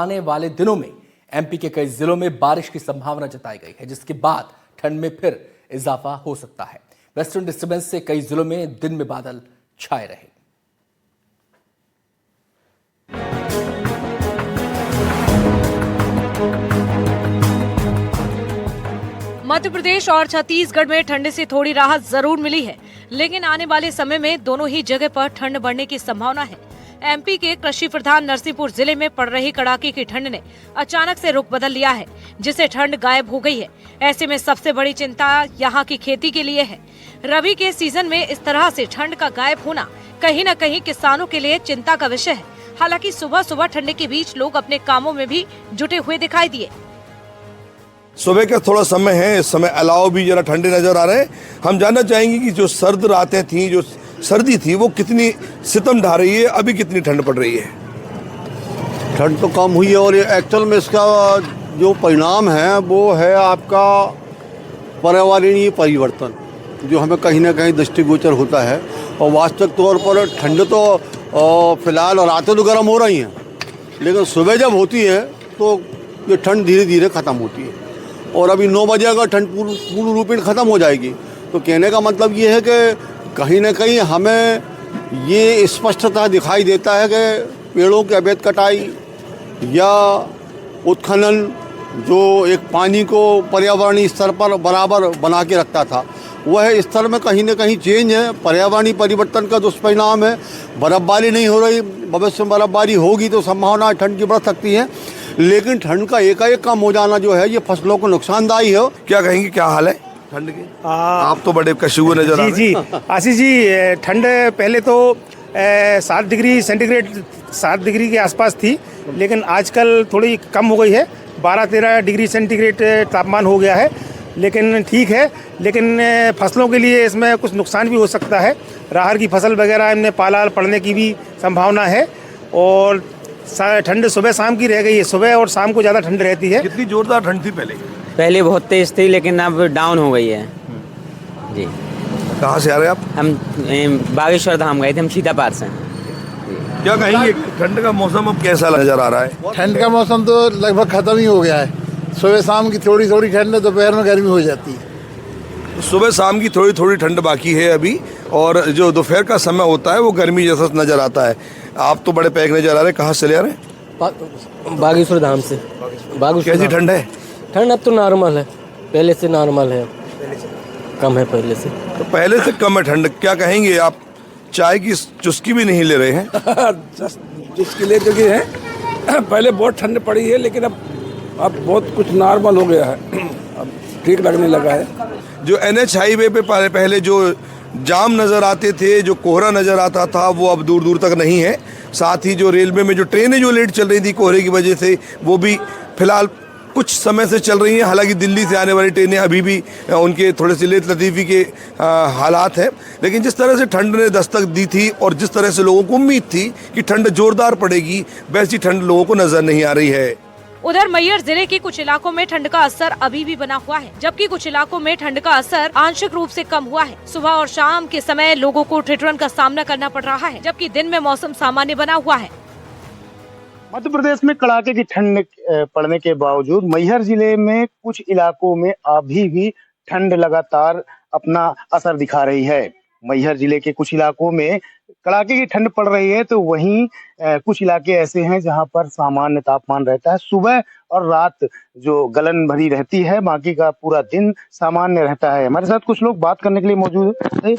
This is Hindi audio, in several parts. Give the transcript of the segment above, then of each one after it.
आने वाले दिनों में एमपी के कई जिलों में बारिश की संभावना जताई गई है, जिसके बाद ठंड में फिर इजाफा हो सकता है। वेस्टर्न डिस्टर्बेंस से कई जिलों में दिन में बादल छाए रहे। मध्य प्रदेश और छत्तीसगढ़ में ठंड से थोड़ी राहत जरूर मिली है, लेकिन आने वाले समय में दोनों ही जगह पर ठंड बढ़ने की संभावना है। एमपी के कृषि प्रधान नरसिंहपुर जिले में पड़ रही कड़ाके की ठंड ने अचानक से रुख बदल लिया है, जिससे ठंड गायब हो गई है। ऐसे में सबसे बड़ी चिंता यहाँ की खेती के लिए है। रबी के सीजन में इस तरह से ठंड का गायब होना कहीं न कहीं किसानों के लिए चिंता का विषय है। हालांकि सुबह सुबह ठंड के बीच लोग अपने कामों में भी जुटे हुए दिखाई दिए। सुबह का थोड़ा समय है, इस समय अलाव भी जरा ठंडे नजर आ रहे हैं। हम जानना चाहेंगे कि जो सर्द रातें थी, जो सर्दी थी, वो कितनी सितम ढा रही है, अभी कितनी ठंड पड़ रही है। ठंड तो कम हुई है और ये एक्चुअल में इसका जो परिणाम है वो है आपका पर्यावरणीय परिवर्तन, जो हमें कहीं ना कहीं दृष्टिगोचर होता है। और वास्तविक तौर पर ठंड तो फिलहाल और रातें तो गर्म हो रही हैं, लेकिन सुबह जब होती है तो ये ठंड धीरे धीरे ख़त्म होती है। और अभी 9 बजे अगर ठंड पूर्ण रूपेण ख़त्म हो जाएगी तो कहने का मतलब ये है कि कहीं ना कहीं हमें ये स्पष्टता दिखाई देता है कि पेड़ों की अवैध कटाई या उत्खनन, जो एक पानी को पर्यावरणीय स्तर पर बराबर बना के रखता था, वह स्तर में कहीं ना कहीं चेंज है। पर्यावरणीय परिवर्तन का दुष्परिणाम है। बर्फबारी नहीं हो रही, भविष्य में बर्फबारी होगी तो संभावना ठंड की बढ़ सकती है, लेकिन ठंड का एकाएक कम हो जाना जो है ये फसलों को नुकसानदायी है। क्या कहेंगे, क्या हाल है ठंड के? आप तो बड़े कशुए नजर आ रहे हैं। जी आशीष जी, ठंड पहले तो 7 डिग्री सेंटीग्रेड 7 डिग्री के आसपास थी, लेकिन आजकल थोड़ी कम हो गई है। 12-13 डिग्री सेंटीग्रेड तापमान हो गया है, लेकिन ठीक है। लेकिन फसलों के लिए इसमें कुछ नुकसान भी हो सकता है। राहर की फसल वगैरह इनमें पाला पड़ने की भी संभावना है। और ठंड सुबह शाम की रह गई है, सुबह और शाम को ज़्यादा ठंड रहती है। कितनी जोरदार ठंड थी पहले बहुत तेज थी, लेकिन अब डाउन हो गई है। जी, कहाँ से आ रहे हैं आप? हम बागेश्वर धाम गए थे, हम सीता पार से। क्या कहेंगे, ठंड का मौसम अब कैसा नजर आ रहा है? ठंड का मौसम तो लगभग खत्म ही हो गया है। सुबह शाम की थोड़ी थोड़ी ठंड है, दोपहर में गर्मी हो जाती है। सुबह शाम की थोड़ी थोड़ी ठंड बाकी है अभी, और जो दोपहर का समय होता है वो गर्मी जैसा नजर आता है। आप तो बड़े पैक नजर आ रहे हैं, कहाँ से ले आ रहे हैं? बागेश्वर धाम से। कैसी ठंड है? ठंड अब तो नॉर्मल है, पहले से नॉर्मल है, कम है पहले से। तो पहले से कम है ठंड। क्या कहेंगे आप, चाय की चुस्की भी नहीं ले रहे हैं? जिसके लिए क्योंकि है पहले बहुत ठंड पड़ी है, लेकिन अब बहुत कुछ नॉर्मल हो गया है, अब ठीक लगने लगा है। जो NH हाईवे पे पहले जो जाम नज़र आते थे, जो कोहरा नज़र आता था, वो अब दूर दूर तक नहीं है। साथ ही जो रेलवे में जो ट्रेनें जो लेट चल रही थी कोहरे की वजह से, वो भी फिलहाल कुछ समय से चल रही हैं। हालांकि दिल्ली से आने वाली ट्रेनें अभी भी उनके थोड़े से लेट लतीफ़ी के हालात हैं। लेकिन जिस तरह से ठंड ने दस्तक दी थी और जिस तरह से लोगों को उम्मीद थी कि ठंड जोरदार पड़ेगी, वैसी ठंड लोगों को नज़र नहीं आ रही है। उधर मैहर जिले के कुछ इलाकों में ठंड का असर अभी भी बना हुआ है, जबकि कुछ इलाकों में ठंड का असर आंशिक रूप से कम हुआ है। सुबह और शाम के समय लोगों को ठिठुरन का सामना करना पड़ रहा है, जबकि दिन में मौसम सामान्य बना हुआ है। मध्य प्रदेश में कड़ाके की ठंड पड़ने के बावजूद मैहर जिले में कुछ इलाकों में अभी भी ठंड लगातार अपना असर दिखा रही है। मैहर जिले के कुछ इलाकों में कड़ाके की ठंड पड़ रही है, तो वहीं कुछ इलाके ऐसे हैं जहां पर सामान्य तापमान रहता है। सुबह और रात जो गलन भरी रहती है, बाकी का पूरा दिन सामान्य रहता है। हमारे साथ कुछ लोग बात करने के लिए मौजूद है।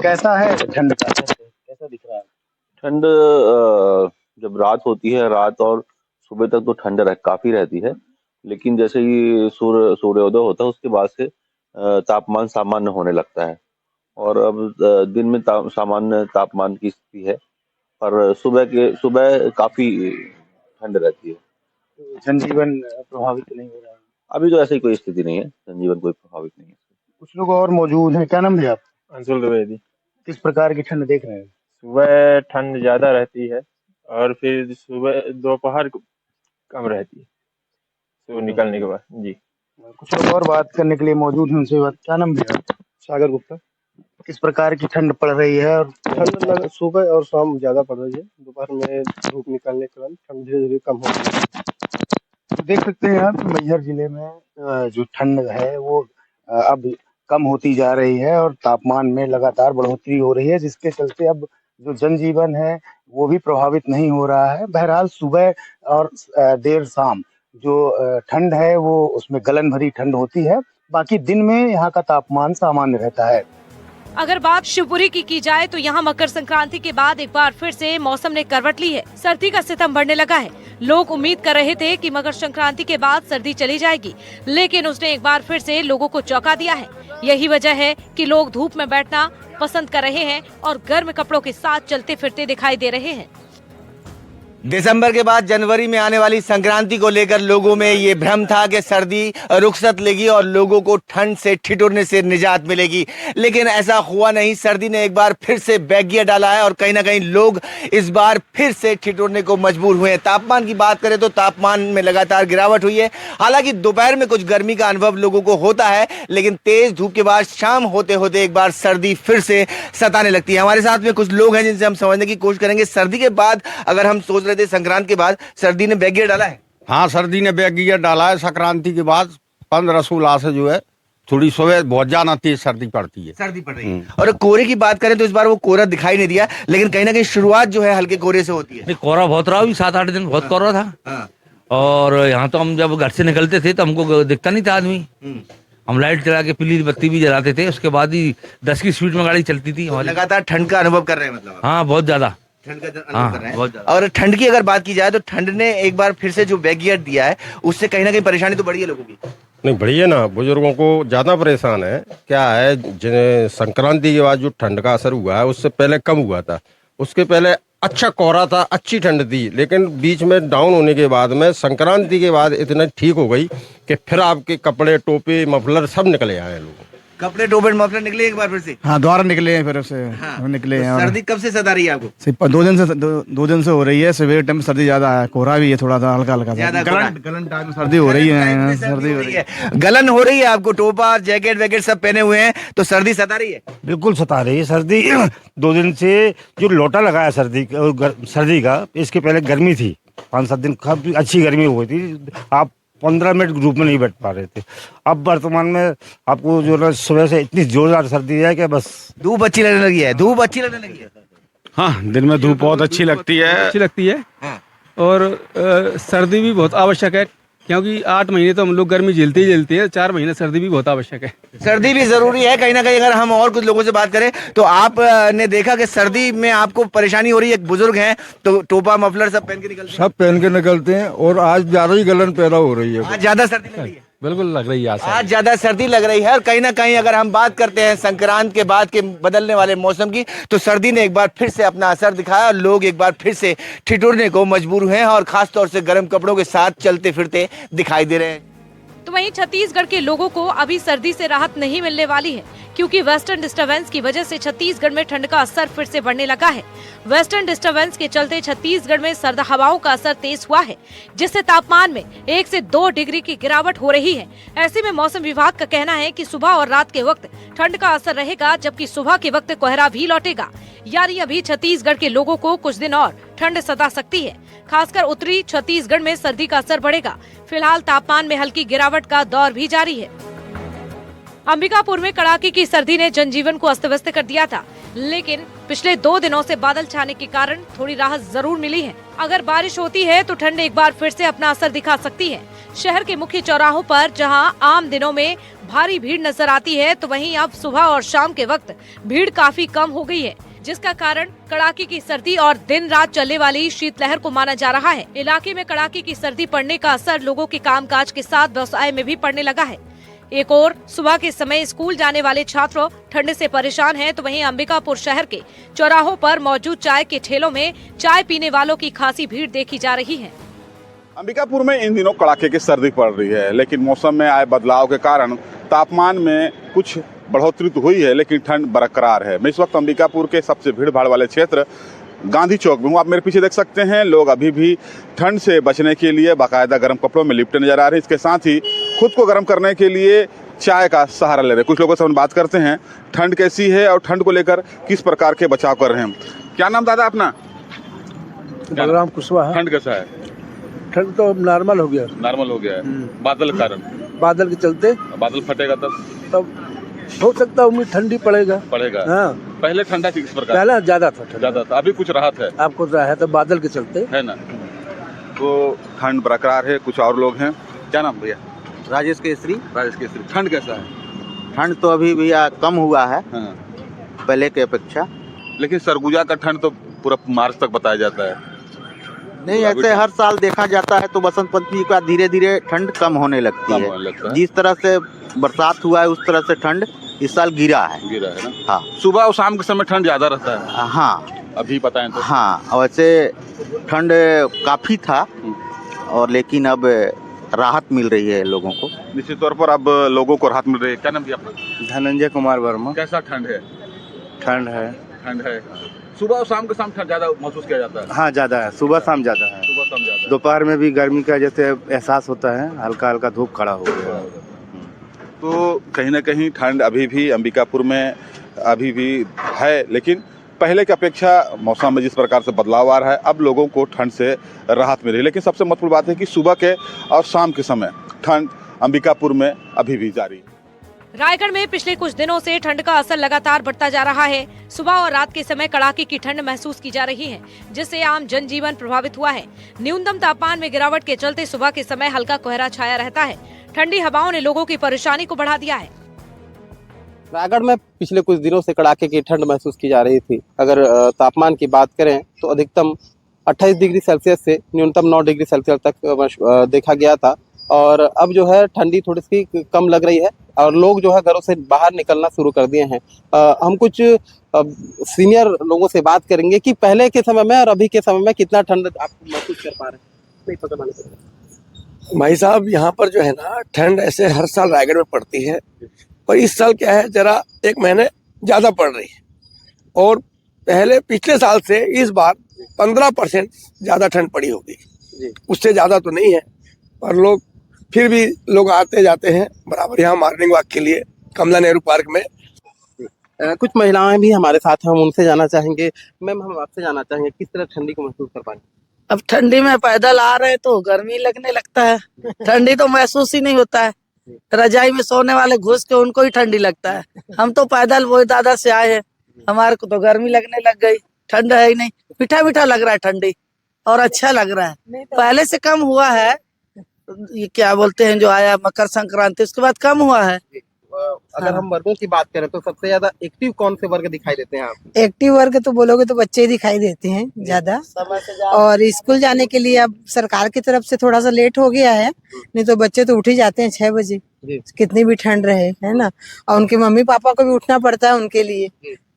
कैसा है ठंड का, कैसा दिख रहा है? ठंड जब रात होती है, रात और सुबह तक तो ठंड काफी रहती है, लेकिन जैसे ही सूर्योदय होता है उसके बाद से तापमान सामान्य होने लगता है। और अब दिन में सामान्य तापमान की स्थिति है, पर सुबह काफी ठंड रहती है। जनजीवन प्रभावित नहीं हो रहा है? अभी तो ऐसी कोई स्थिति नहीं है, जनजीवन कोई प्रभावित नहीं है। कुछ लोग और मौजूद हैं। क्या नाम है आप? अंशुल द्विवेदी। किस प्रकार की ठंड देख रहे हैं? सुबह ठंड ज्यादा रहती है और फिर सुबह दोपहर कम रहती है, तो निकलने के बाद। जी, कुछ लोग और बात करने के लिए मौजूद हैं, उनसे बात। क्या नाम है? सागर गुप्ता। किस प्रकार की ठंड पड़ रही है? और ठंड सुबह और शाम ज़्यादा पड़ रही है। दोपहर में धूप निकलने के बाद ठंड धीरे धीरे कम हो रही है। तो देख सकते हैं आप मैहर जिले में जो ठंड है वो अब कम होती जा रही है और तापमान में लगातार बढ़ोतरी हो रही है, जिसके चलते अब जो जनजीवन है वो भी प्रभावित नहीं हो रहा है। बहरहाल सुबह और देर शाम जो ठंड है वो उसमें गलन भरी ठंड होती है, बाकी दिन में यहाँ का तापमान सामान्य रहता है। अगर बात शिवपुरी की जाए तो यहाँ मकर संक्रांति के बाद एक बार फिर से मौसम ने करवट ली है। सर्दी का सितम बढ़ने लगा है। लोग उम्मीद कर रहे थे कि मकर संक्रांति के बाद सर्दी चली जाएगी, लेकिन उसने एक बार फिर से लोगों को चौंका दिया है। यही वजह है कि लोग धूप में बैठना पसंद कर रहे हैं और गर्म कपड़ों के साथ चलते फिरते दिखाई दे रहे हैं। दिसंबर के बाद जनवरी में आने वाली संक्रांति को लेकर लोगों में ये भ्रम था कि सर्दी रुखसत लेगी और लोगों को ठंड से ठिठुरने से निजात मिलेगी, लेकिन ऐसा हुआ नहीं। सर्दी ने एक बार फिर से बैगिया डाला है और कहीं ना कहीं लोग इस बार फिर से ठिठुरने को मजबूर हुए हैं। तापमान की बात करें तो तापमान में लगातार गिरावट हुई है। हालांकि दोपहर में कुछ गर्मी का अनुभव लोगों को होता है, लेकिन तेज धूप के बाद शाम होते होते एक बार सर्दी फिर से सताने लगती है। हमारे साथ में कुछ लोग हैं जिनसे हम समझने की कोशिश करेंगे। सर्दी के बाद अगर हम सोच संक्रांति के बाद सर्दी ने बैग गियर डाला है। हाँ, सर्दी ने बैग गियर डाला है। संक्रांति के बाद 15-16 से जो है थोड़ी सुबह बहुत ज्यादा तेज सर्दी पड़ती है। सर्दी पड़ रही है। और कोहरे की बात करें तो इस बार वो कोहरा दिखाई नहीं दिया, लेकिन कहीं ना कहीं शुरुआत जो है हल्के कोहरे से होती है। कोहरा बहुत रहा, 7-8 दिन बहुत कोहरा था। और यहाँ तो हम जब घर से निकलते थे तो हमको दिखता नहीं था आदमी। हम लाइट चला के पीली बत्ती भी जलाते थे, उसके बाद ही 10 की स्पीड में गाड़ी चलती थी। लगातार ठंड का अनुभव कर रहे हैं मतलब? हाँ, बहुत ज्यादा ठंड का अनुभव कर रहे हैं। और ठंड की अगर बात की जाए तो ठंड ने एक बार फिर से जो बैग गियर दिया है उससे कहीं ना कहीं परेशानी तो बढ़ी है लोगों की। नहीं, बढ़ी है ना। बुजुर्गों को ज्यादा परेशान है। क्या है, जिन्हें संक्रांति के बाद जो ठंड का असर हुआ है उससे पहले कम हुआ था। उसके पहले अच्छा कोहरा था, अच्छी ठंड थी, लेकिन बीच में डाउन होने के बाद में संक्रांति के बाद इतना ठीक हो गई कि फिर आपके कपड़े, टोपे, मफलर सब निकले आए लोग। कपड़े, टोपे, मफलर निकले एक बार फिर से? हाँ, दोबारा निकले हैं फिर से। हाँ। निकले तो हैं। सर्दी कब से सता रही है आपको? 2 दिन से हो रही है। सवेरे टाइम सर्दी ज्यादा है, कोहरा भी है थोड़ा सा हल्का हल्का। गलन टाइम सर्दी हो रही है। सर्दी हो रही है, गलन हो रही है आपको। टोपा, जैकेट वैकेट सब पहने हुए हैं, तो सर्दी सता रही है? बिल्कुल सता रही है सर्दी। 2 दिन से जो लोटा लगा है सर्दी का, इसके पहले गर्मी थी। 5-7 दिन काफी अच्छी गर्मी हुई थी। आप 15 मिनट ग्रुप में नहीं बैठ पा रहे थे। अब वर्तमान में आपको जो सुबह से इतनी जोरदार सर्दी है कि बस धूप अच्छी लगने लगी है। धूप अच्छी लगने लगी है। हाँ, दिन में धूप बहुत अच्छी लगती है। हाँ। और सर्दी भी बहुत आवश्यक है, क्योंकि 8 महीने तो हम लोग गर्मी झेलते हैं। 4 महीने सर्दी भी बहुत आवश्यक है। सर्दी भी जरूरी है कहीं ना कहीं। अगर हम और कुछ लोगों से बात करें तो आप ने देखा कि सर्दी में आपको परेशानी हो रही है। एक बुजुर्ग हैं तो टोपा, मफलर सब पहन के निकलते हैं। और आज ज्यादा ही गलन पैदा हो रही है। आज ज्यादा सर्दी लग रही है। बिल्कुल लग रही है आज ज्यादा सर्दी लग रही है। और कहीं ना कहीं अगर हम बात करते हैं संक्रांत के बाद के बदलने वाले मौसम की, तो सर्दी ने एक बार फिर से अपना असर दिखाया और लोग एक बार फिर से ठिठुरने को मजबूर हुए हैं और खासतौर से गर्म कपड़ों के साथ चलते फिरते दिखाई दे रहे हैं। तो वहीं छत्तीसगढ़ के लोगों को अभी सर्दी से राहत नहीं मिलने वाली है, क्योंकि वेस्टर्न डिस्टर्बेंस की वजह से छत्तीसगढ़ में ठंड का असर फिर से बढ़ने लगा है। वेस्टर्न डिस्टर्बेंस के चलते छत्तीसगढ़ में सर्द हवाओं का असर तेज हुआ है, जिससे तापमान में 1 से 2 डिग्री की गिरावट हो रही है। ऐसे में मौसम विभाग का कहना है कि सुबह और रात के वक्त ठंड का असर रहेगा, जबकि सुबह के वक्त कोहरा भी लौटेगा। यानी अभी छत्तीसगढ़ के लोगों को कुछ दिन और ठंड सता सकती है। खासकर उत्तरी छत्तीसगढ़ में सर्दी का असर बढ़ेगा। फिलहाल तापमान में हल्की गिरावट का दौर भी जारी है। अंबिकापुर में कड़ाके की सर्दी ने जनजीवन को अस्त व्यस्त कर दिया था, लेकिन पिछले 2 दिनों से बादल छाने के कारण थोड़ी राहत जरूर मिली है। अगर बारिश होती है तो ठंड एक बार फिर से अपना असर दिखा सकती है। शहर के मुख्य चौराहों पर जहां आम दिनों में भारी भीड़ नजर आती है, तो वहीं अब सुबह और शाम के वक्त भीड़ काफी कम हो गई है, जिसका कारण कड़ाके की सर्दी और दिन रात चलने वाली शीतलहर को माना जा रहा है। इलाके में कड़ाके की सर्दी पड़ने का असर लोगों के कामकाज के साथ व्यवसाय में भी पड़ने लगा है। एक और सुबह के समय स्कूल जाने वाले छात्र ठंड से परेशान हैं, तो वहीं अंबिकापुर शहर के चौराहों पर मौजूद चाय के ठेलों में चाय पीने वालों की खासी भीड़ देखी जा रही है। अंबिकापुर में इन दिनों कड़ाके की सर्दी पड़ रही है, लेकिन मौसम में आए बदलाव के कारण तापमान में कुछ बढ़ोतरी तो हुई है, लेकिन ठंड बरकरार है। मैं इस वक्त अंबिकापुर के सबसे भीड़ भाड़ वाले क्षेत्र गांधी चौक में हूँ। आप मेरे पीछे देख सकते हैं, लोग अभी भी ठंड से बचने के लिए बाकायदा गर्म कपड़ों में लिपटे नजर आ रहे हैं। इसके साथ ही खुद को गर्म करने के लिए चाय का सहारा ले रहे हैं। कुछ लोगों से हम बात करते हैं, ठंड कैसी है और ठंड को लेकर किस प्रकार के बचाव कर रहे हैं। क्या नाम दादा अपना? बलराम कुशवाहा। ठंड कैसा है? ठंड तो नॉर्मल हो गया। नॉर्मल हो गया है बादल के कारण। बादल के चलते बादल फटेगा तब हो सकता है उम्मीद ठंडी पड़ेगा। हाँ। पहले ठंडा थी किस प्रकार? पहले ज्यादा था। अभी कुछ राहत है आपको राहत है बादल के चलते, है ना? तो ठंड बरकरार है। कुछ और लोग हैं। क्या नाम भैया? राजेश केसरी। ठंड कैसा है? ठंड तो अभी भैया कम हुआ है पहले के अपेक्षा। लेकिन सरगुजा का ठंड तो पूरा मार्च तक बताया जाता है। नहीं, ऐसे हर साल देखा जाता है तो बसंत पंचमी का धीरे धीरे ठंड कम होने लगती है। जिस तरह से बरसात हुआ है उस तरह से ठंड इस साल गिरा है ना? हाँ। सुबह और शाम के समय ठंड ज्यादा रहता है। हाँ, अभी पता है तो। हाँ, वैसे ठंड काफी था और लेकिन अब राहत मिल रही है लोगों को। निश्चित तौर पर अब लोगों को राहत मिल रही है। क्या नाम दिया अपना? धनंजय कुमार वर्मा। कैसा ठंड है? ठंड है। सुबह और शाम के शाम ठंड ज्यादा महसूस किया जाता है। हाँ, ज्यादा है। सुबह शाम ज्यादा है। दोपहर में भी गर्मी का जैसे एहसास होता है, हल्का हल्का धूप खड़ा हो गया। तो कहीं ना कहीं ठंड अभी भी अंबिकापुर में अभी भी है, लेकिन पहले की अपेक्षा मौसम में जिस प्रकार से बदलाव आ रहा है अब लोगों को ठंड से राहत मिल रही है। लेकिन सबसे महत्वपूर्ण बात है कि सुबह के और शाम के समय ठंड अंबिकापुर में अभी भी जारी है। रायगढ़ में पिछले कुछ दिनों से ठंड का असर लगातार बढ़ता जा रहा है। सुबह और रात के समय कड़ाके की ठंड महसूस की जा रही है, जिससे आम जनजीवन प्रभावित हुआ है। न्यूनतम तापमान में गिरावट के चलते सुबह के समय हल्का कोहरा छाया रहता है। ठंडी हवाओं ने लोगों की परेशानी को बढ़ा दिया है। रायगढ़ में पिछले कुछ दिनों से कड़ाके की ठंड महसूस की जा रही थी। अगर तापमान की बात करें तो अधिकतम 28 डिग्री सेल्सियस से न्यूनतम 9 डिग्री सेल्सियस तक देखा गया था और अब जो है ठंडी थोड़ी सी कम लग रही है और लोग जो है घरों से बाहर निकलना शुरू कर दिए हैं। हम कुछ सीनियर लोगों से बात करेंगे कि पहले के समय में और अभी के समय में कितना ठंड आप महसूस कर पा रहे हैं। नहीं पता भाई साहब, यहाँ पर जो है ना ठंड ऐसे हर साल रायगढ़ में पड़ती है, पर इस साल क्या है जरा 1 महीने ज्यादा पड़ रही है और पहले पिछले साल से इस बार 15% ज्यादा ठंड पड़ी होगी। उससे ज्यादा तो नहीं है, पर लोग फिर भी लोग आते जाते हैं बराबर यहाँ मॉर्निंग वॉक के लिए कमला नेहरू पार्क में। कुछ महिलाएं भी हमारे साथ हैं, हम उनसे जाना चाहेंगे। मैम, हम आपसे जानना चाहेंगे किस तरह ठंडी को महसूस कर पाएंगे? अब ठंडी में पैदल आ रहे तो गर्मी लगने लगता है, ठंडी तो महसूस ही नहीं होता है। रजाई में सोने वाले घुस के उनको ही ठंडी लगता है। हम तो पैदल वो दादा से आए हैं, हमारे को तो गर्मी लगने लग गई। ठंड है ही नहीं, मीठा मीठा लग रहा है ठंडी और अच्छा लग रहा है। पहले से कम हुआ है, ये क्या बोलते हैं जो आया मकर संक्रांति उसके बाद कम हुआ है। अगर हम वर्गों की बात करें तो सबसे ज्यादा एक्टिव कौन से वर्ग दिखाई देते हैं आप? एक्टिव वर्ग तो बोलोगे तो बच्चे दिखाई देते हैं ज्यादा, और स्कूल जाने के लिए अब सरकार की तरफ से थोड़ा सा लेट हो गया है, नहीं तो बच्चे तो उठ ही जाते हैं 6 बजे, कितनी भी ठंड रहे, है ना। और उनके मम्मी पापा को भी उठना पड़ता है उनके लिए,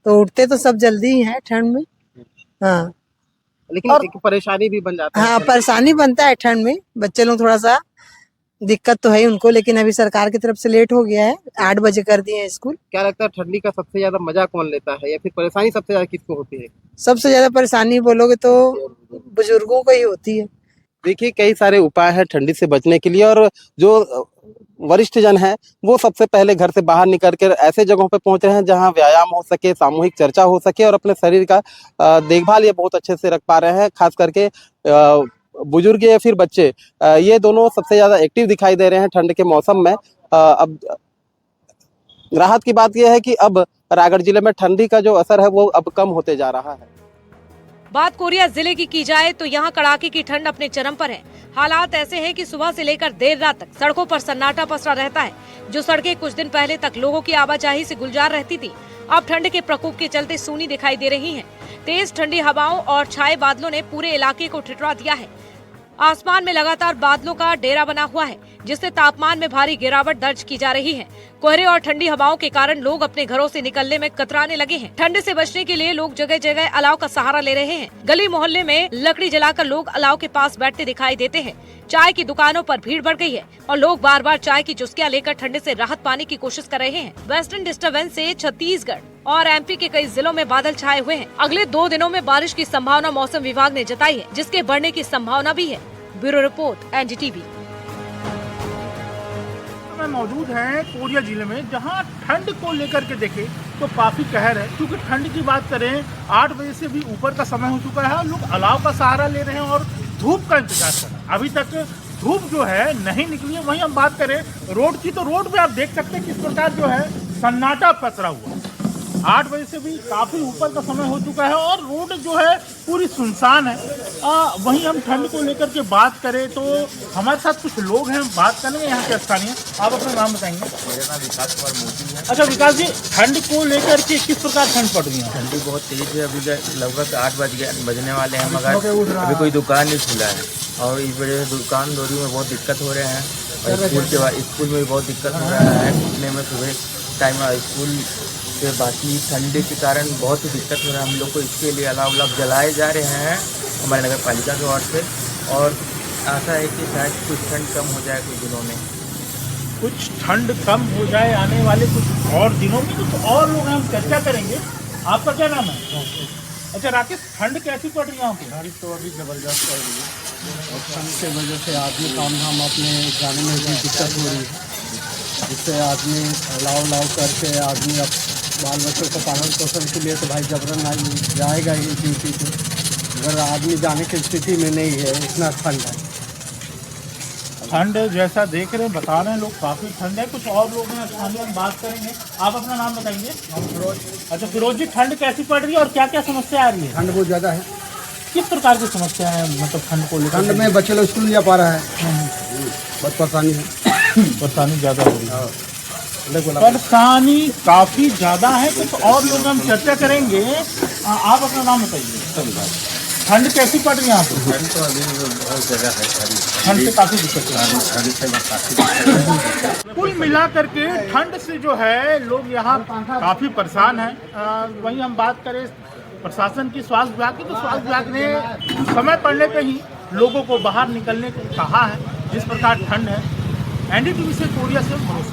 तो उठते तो सब जल्दी ही है ठंड में। हाँ, लेकिन एक परेशानी भी बन जाता है। हाँ, परेशानी बनता है ठंड में, बच्चे लोग थोड़ा सा दिक्कत तो है उनको, लेकिन अभी सरकार की तरफ से लेट हो गया है, 8 बजे कर दिए हैं स्कूल। क्या लगता है ठंडी का सबसे ज्यादा मजा कौन लेता है या फिर परेशानी सबसे ज्यादा किसको होती है? सबसे ज्यादा परेशानी बोलोगे तो बुजुर्गों को ही होती है। देखिए, कई सारे उपाय हैं ठंडी से बचने के लिए, और जो वरिष्ठ जन हैं वो सबसे पहले घर से बाहर निकल कर ऐसे जगहों पे पहुंच रहे हैं जहां व्यायाम हो सके, सामूहिक चर्चा हो सके और अपने शरीर का देखभाल ये बहुत अच्छे से रख पा रहे हैं। खास करके बुजुर्ग या फिर बच्चे, ये दोनों सबसे ज्यादा एक्टिव दिखाई दे रहे हैं ठंड के मौसम में। अब राहत की बात यह है कि अब रायगढ़ जिले में ठंडी का जो असर है वो अब कम होते जा रहा है। बात कोरिया जिले की जाए तो यहाँ कड़ाके की ठंड अपने चरम पर है। हालात ऐसे हैं कि सुबह से लेकर देर रात तक सड़कों पर सन्नाटा पसरा रहता है। जो सड़कें कुछ दिन पहले तक लोगों की आवाजाही से गुलजार रहती थी, अब ठंड के प्रकोप के चलते सूनी दिखाई दे रही हैं। तेज ठंडी हवाओं और छाए बादलों ने पूरे इलाके को ठिठुरा दिया है। आसमान में लगातार बादलों का डेरा बना हुआ है, जिससे तापमान में भारी गिरावट दर्ज की जा रही है। कोहरे और ठंडी हवाओं के कारण लोग अपने घरों से निकलने में कतराने लगे हैं। ठंड से बचने के लिए लोग जगह जगह अलाव का सहारा ले रहे हैं। गली मोहल्ले में लकड़ी जलाकर लोग अलाव के पास बैठते दिखाई देते हैं। चाय की दुकानों पर भीड़ बढ़ गई है और लोग बार बार चाय की चुस्कियां लेकर ठंड से राहत पाने की कोशिश कर रहे हैं। वेस्टर्न डिस्टर्बेंस से छत्तीसगढ़ और एमपी के कई जिलों में बादल छाए हुए हैं। अगले 2 दिनों में बारिश की संभावना मौसम विभाग ने जताई है, जिसके बढ़ने की संभावना भी है। Bureau report, NDTV. समय मौजूद हैं कोरिया जिले में, जहां ठंड को लेकर के देखें तो काफ़ी कहर है। क्योंकि ठंड की बात करें 8 बजे से भी ऊपर का समय हो चुका है, लोग अलाव का सहारा ले रहे हैं और धूप का इंतजार कर रहे हैं। अभी तक धूप जो है नहीं निकली है। वहीं हम बात करें रोड की, तो रोड पे आप देख सकते हैं किस प्रकार जो है सन्नाटा पसरा हुआ। 8 बजे से भी काफ़ी ऊपर का समय हो चुका है और रोड जो है पूरी सुनसान है। वहीं हम ठंड को लेकर के बात करें तो हमारे साथ कुछ लोग हैं, बात करेंगे यहाँ के स्थानीय। आप अपना नाम बताएंगे? मेरा नाम विकास कुमार मोदी है। अच्छा विकास जी, ठंड को लेकर के किस प्रकार ठंड पड़ रही है? ठंडी बहुत तेज है। अभी लगभग 8 बजने वाले हैं, मगर अभी कोई दुकान नहीं खुला है और इस वजह से दुकान दौरी में बहुत दिक्कत हो रहे हैं। और स्कूल में भी बहुत दिक्कत हो रहा है उठने में, सुबह टाइम स्कूल से। बाकी ठंडी के कारण बहुत ही दिक्कत हो रहा है हम लोग को। इसके लिए अलाव जलाए जा रहे हैं हमारे नगर पालिका की ओर से, और आशा है कि शायद कुछ ठंड कम हो जाए कुछ दिनों में। कुछ ठंड कम हो जाए आने वाले कुछ और दिनों में। कुछ और लोग हम चर्चा करेंगे। आपका क्या नाम है? अच्छा राकेश, ठंड कैसी पड़ रही है यहाँ पे? ठंड तो अभी ज़बरदस्त पड़ रही है और ठंड की वजह से आदमी काम धाम अपने जाने में भी दिक्कत हो रही है, जिससे आदमी लाव करके आदमी अब बाल बच्चों को पालन पोषण के लिए तो भाई जबरन जाएगा ही ड्यूटी पे, अगर आदमी जाने की स्थिति में नहीं है, इतना ठंड है। ठंड जैसा देख रहे हैं, बता रहे हैं लोग, काफ़ी ठंड है। कुछ और लोग हैं स्थानीय, हम बात करेंगे। आप अपना नाम बताएंगे? फिरोज। अच्छा फिरोज जी, ठंड कैसी पड़ रही है और क्या क्या समस्या आ रही है? ठंड बहुत ज़्यादा है। किस प्रकार की समस्या है, मतलब ठंड को लेकर? ठंड में बच्चे लोग स्कूल नहीं जा पा रहा है, बहुत परेशानी है। परेशानी ज़्यादा हो रही है, परेशानी काफ़ी ज़्यादा है। कुछ और लोग हम चर्चा करेंगे। आप अपना नाम बताइए। ठंड कैसी पड़ रही है यहाँ पे? ठंड तो अभी बहुत ज़्यादा है। ठंड से काफ़ी दिक्कत है। कुल मिला करके ठंड से जो है लोग यहाँ काफ़ी परेशान हैं। वहीं हम बात करें प्रशासन की, स्वास्थ्य विभाग की, तो स्वास्थ्य विभाग ने समय पड़ने पे ही लोगों को बाहर निकलने को कहा है। जिस प्रकार ठंड है। NDTV से कोरिया से मनोज।